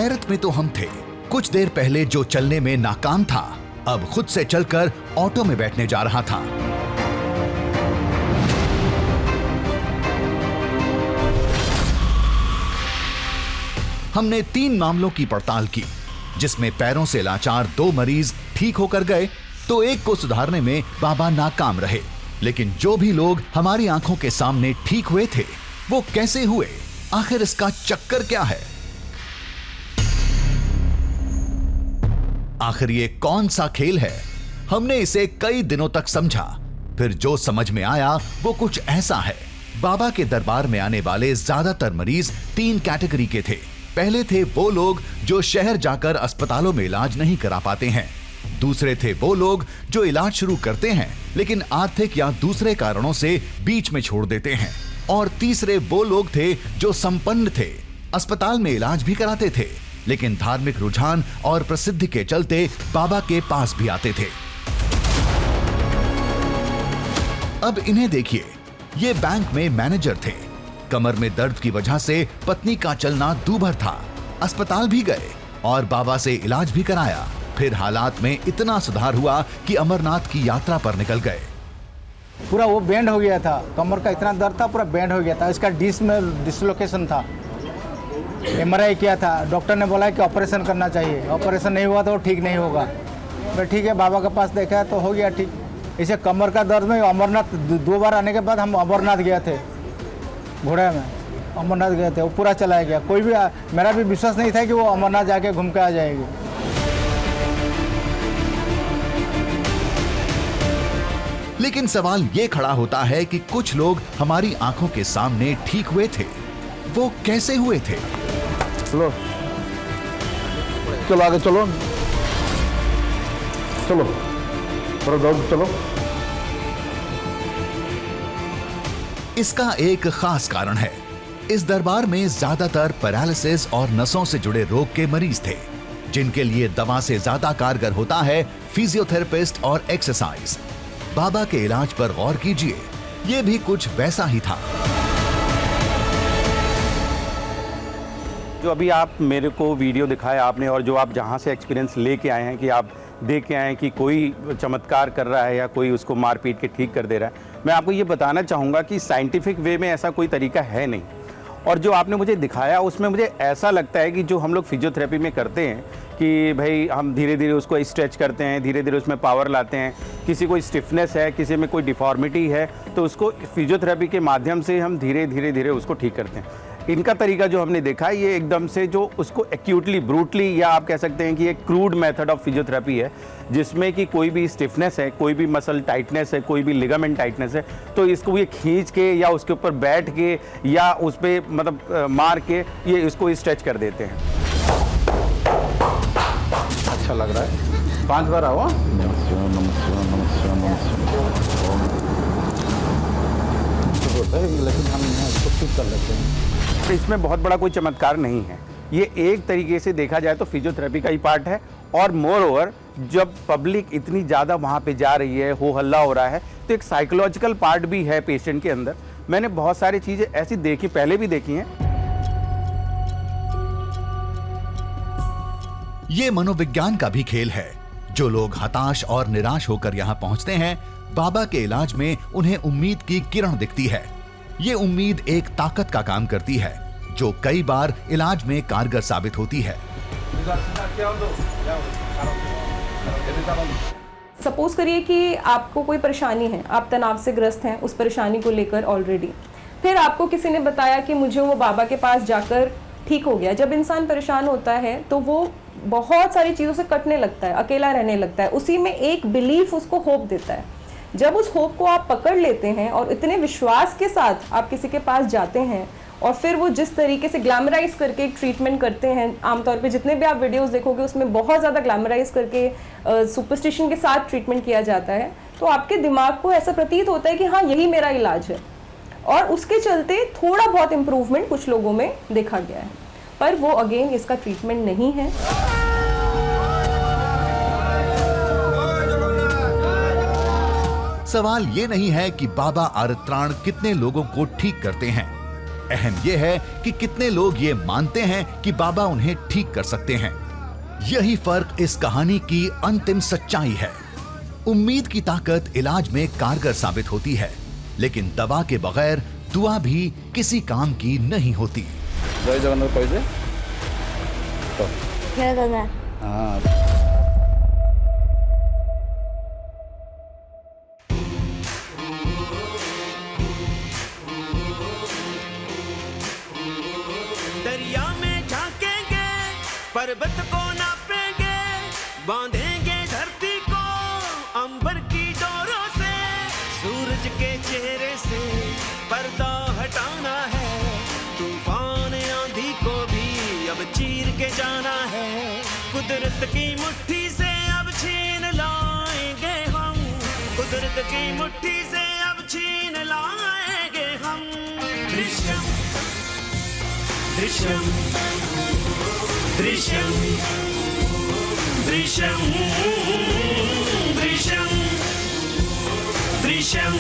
हैरत में तो हम थे। कुछ देर पहले जो चलने में नाकाम था, अब खुद से चलकर ऑटो में बैठने जा रहा था। हमने 3 मामलों की पड़ताल की, जिसमें पैरों से लाचार 2 मरीज ठीक होकर गए तो एक को सुधारने में बाबा नाकाम रहे। लेकिन जो भी लोग हमारी आंखों के सामने ठीक हुए थे, वो कैसे हुए? आखिर इसका चक्कर क्या है? आखिर ये कौन सा खेल है? हमने इसे कई दिनों तक समझा, फिर जो समझ में आया वो कुछ ऐसा है। बाबा के दरबार में आने वाले ज्यादातर मरीज 3 कैटेगरी के थे। पहले थे वो लोग जो शहर जाकर अस्पतालों में इलाज नहीं करा पाते हैं। दूसरे थे वो लोग जो इलाज शुरू करते हैं लेकिन आर्थिक या दूसरे कारणों से बीच में छोड़ देते हैं। और तीसरे वो लोग थे जो संपन्न थे, अस्पताल में इलाज भी कराते थे, लेकिन धार्मिक रुझान और प्रसिद्धि के चलते बाबा के पास भी आते थे। अब इन्हें देखिए, ये बैंक में मैनेजर थे। कमर में दर्द की वजह से पत्नी का चलना दूभर था। अस्पताल भी गए और बाबा से इलाज भी कराया। फिर हालात में इतना सुधार हुआ कि अमरनाथ की यात्रा पर निकल गए। पूरा वो बैंड हो गया था, कमर का इतना दर्द था, पूरा बैंड हो गया था। इसका डिस्क में डिसलोकेशन था। MRI किया था, डॉक्टर ने बोला कि ऑपरेशन करना चाहिए। ऑपरेशन नहीं हुआ तो ठीक नहीं होगा। मैं ठीक है, बाबा के पास देखा तो हो गया ठीक। इसे कमर का दर्द में अमरनाथ 2 बार आने के बाद हम अमरनाथ गए थे, घोड़े में अमरनाथ गए थे, वो पूरा चलाया गया। कोई भी मेरा भी विश्वास नहीं था कि वो अमरनाथ जाके घूम के आ जाएगी। लेकिन सवाल ये खड़ा होता है कि कुछ लोग हमारी आंखों के सामने ठीक हुए थे, वो कैसे हुए थे? चलो चलो आगे चलो, चलो थोड़ा दौड़ चलो। इसका एक खास कारण है। इस दरबार में ज्यादातर पैरालिसिस और नसों से जुड़े रोग के मरीज थे, जिनके लिए दवा से ज्यादा कारगर होता है फिजियोथेरेपिस्ट और एक्सरसाइज। बाबा के इलाज पर गौर कीजिए, ये भी कुछ वैसा ही था। जो अभी आप मेरे को वीडियो दिखाया आपने, और जो आप जहाँ से एक्सपीरियंस लेके आए हैं कि आप देख के आए हैं कि कोई चमत्कार कर रहा है या कोई उसको मार पीट के ठीक कर दे रहा है, मैं आपको ये बताना चाहूँगा कि साइंटिफिक वे में ऐसा कोई तरीका है नहीं। और जो आपने मुझे दिखाया उसमें मुझे ऐसा लगता है कि जो हम लोग फिजियोथेरेपी में करते हैं कि भाई हम धीरे धीरे उसको स्ट्रेच करते हैं, धीरे धीरे उसमें पावर लाते हैं। किसी को स्टिफनेस है, किसी में कोई डिफॉर्मिटी है, तो उसको फिजियोथेरेपी के माध्यम से हम धीरे धीरे धीरे उसको ठीक करते हैं। इनका तरीका जो हमने देखा है, ये एकदम से जो उसको एक्यूटली ब्रूटली, या आप कह सकते हैं कि एक क्रूड मेथड ऑफ फिजियोथेरेपी है, जिसमें कि कोई भी स्टिफनेस है, कोई भी मसल टाइटनेस है, कोई भी लिगामेंट टाइटनेस है, तो इसको ये खींच के या उसके ऊपर बैठ के या उस पर मतलब मार के ये इसको स्ट्रेच कर देते हैं। अच्छा लग रहा है। 5 बार आओ। लेकिन हम इसको ठीक कर लेते हैं। इसमें बहुत बड़ा कोई चमत्कार नहीं है, ये एक तरीके से देखा जाए तो फिजियोथेरेपी का ही पार्ट है। और मोर ओवर जब पब्लिक इतनी ज़्यादा वहाँ पे जा रही है, हो हल्ला हो रहा है, तो एक साइकोलॉजिकल पार्ट भी है पेशेंट के अंदर। मैंने बहुत सारी चीज़ें ऐसी देखी, पहले भी देखी हैं। ये मनोविज्ञान का भी खेल है। जो लोग हताश और निराश होकर यहाँ पहुँचते हैं, बाबा के इलाज में उन्हें उम्मीद की किरण दिखती है। ये उम्मीद एक ताकत का काम करती है, जो कई बार इलाज में कारगर साबित होती है। सपोज करिए कि आपको कोई परेशानी है, आप तनाव से ग्रस्त हैं उस परेशानी को लेकर ऑलरेडी, फिर आपको किसी ने बताया कि मुझे वो बाबा के पास जाकर ठीक हो गया। जब इंसान परेशान होता है तो वो बहुत सारी चीज़ों से कटने लगता है, अकेला रहने लगता है। उसी में एक बिलीफ उसको होप देता है। जब उस होप को आप पकड़ लेते हैं और इतने विश्वास के साथ आप किसी के पास जाते हैं, और फिर वो जिस तरीके से ग्लैमराइज करके ट्रीटमेंट करते हैं, आमतौर पे जितने भी आप वीडियोस देखोगे उसमें बहुत ज़्यादा ग्लैमराइज करके सुपरस्टिशन के साथ ट्रीटमेंट किया जाता है, तो आपके दिमाग को ऐसा प्रतीत होता है कि हाँ यही मेरा इलाज है। और उसके चलते थोड़ा बहुत इम्प्रूवमेंट कुछ लोगों में देखा गया है, पर वो अगेन इसका ट्रीटमेंट नहीं है। सवाल ये नहीं है कि बाबा आरित्राण कितने लोगों को ठीक करते हैं। अहम यह है कि कितने लोग ये मानते हैं कि बाबा उन्हें ठीक कर सकते हैं। यही फर्क इस कहानी की अंतिम सच्चाई है। उम्मीद की ताकत इलाज में कारगर साबित होती है, लेकिन दवा के बगैर दुआ भी किसी काम की नहीं होती। जय जगन्नाथ कह दे। जय गंगा। हाँ दरिया में झांकेंगे, पर्वत को नापेंगे, बांधेंगे धरती को अंबर की डोरों से, सूरज के चेहरे से पर्दा हटाना है, तूफान आंधी को भी अब चीर के जाना है, कुदरत की मुट्ठी से अब छीन लाएंगे हम, कुदरत की मुट्ठी से अब छीन लाएंगे हम। दृश्यम दृश्यम दृश्यम दृश्यम दृश्यम दृश्यम